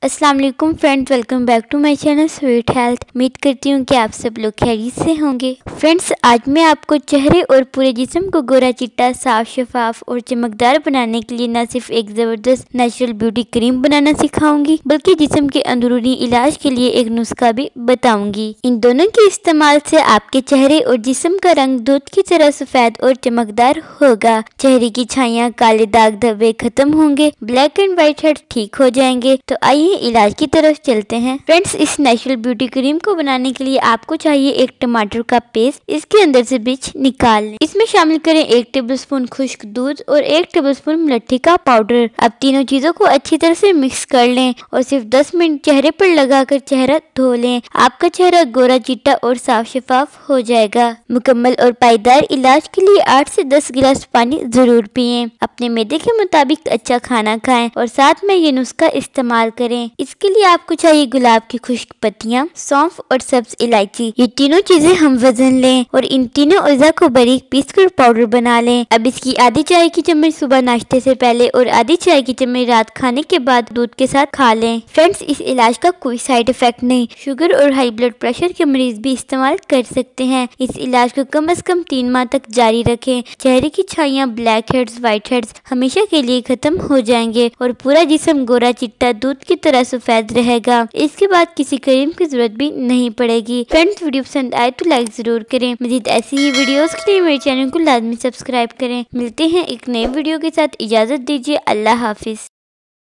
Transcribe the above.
अस्सलाम वालेकुम friends, welcome back to my channel sweet health. उम्मीद करती हूँ कि आप सब लोग खैरियत से होंगे। फ्रेंड्स, आज मैं आपको चेहरे और पूरे जिस्म को गोरा चिट्टा, साफ शफाफ और चमकदार बनाने के लिए न सिर्फ एक ज़बरदस्त नेचुरल ब्यूटी क्रीम बनाना सिखाऊंगी, बल्कि जिस्म के अंदरूनी इलाज के लिए एक नुस्खा भी बताऊंगी। इन दोनों के इस्तेमाल से आपके चेहरे और जिस्म का रंग दूध की तरह सफेद और चमकदार होगा। चेहरे की छाइयाँ, काले दाग धब्बे खत्म होंगे, ब्लैक एंड व्हाइट हेड ठीक हो जाएंगे। तो आइए इलाज की तरफ चलते हैं। फ्रेंड्स, इस नेचुरल ब्यूटी क्रीम को बनाने के लिए आपको चाहिए एक टमाटर का पेस्ट। इसके अंदर से बीज निकाल लें। इसमें शामिल करें 1 टेबलस्पून खुश्क दूध और 1 टेबलस्पून मुलट्ठी का पाउडर। अब तीनों चीजों को अच्छी तरह से मिक्स कर लें और सिर्फ 10 मिनट चेहरे पर लगाकर चेहरा धो लें। आपका चेहरा गोरा चिट्टा और साफ शफाफ हो जाएगा। मुकम्मल और पायदार इलाज के लिए 8 से 10 गिलास पानी जरूर पिएं। अपने मैदे के मुताबिक अच्छा खाना खाएं और साथ में ये नुस्खा इस्तेमाल करें। इसके लिए आपको चाहिए गुलाब की खुश्क पत्तियां, सौंफ और सब्ज इलायची। ये तीनों चीजें हम वजन लें और इन तीनों अज़ा को बारीक पीसकर पाउडर बना लें। अब इसकी आधी चाय की चम्मच सुबह नाश्ते से पहले और आधी चाय की चम्मच रात खाने के बाद दूध के साथ खा लें। फ्रेंड्स, इस इलाज का कोई साइड इफेक्ट नहीं। शुगर और हाई ब्लड प्रेशर के मरीज भी इस्तेमाल कर सकते हैं। इस इलाज को कम से कम 3 माह तक जारी रखें। चेहरे की छाइयाँ, ब्लैक हेड्स, व्हाइट हेड्स हमेशा के लिए खत्म हो जाएंगे और पूरा जिस्म गोरा चिट्टा दूध की तरह सफेद रहेगा। इसके बाद किसी क्रीम की जरूरत भी नहीं पड़ेगी। फ्रेंड्स, वीडियो पसंद आए तो लाइक जरूर करें। मजीद ऐसी ही वीडियोस के लिए मेरे चैनल को लाजमी सब्सक्राइब करें। मिलते हैं एक नए वीडियो के साथ। इजाजत दीजिए। अल्लाह हाफिज।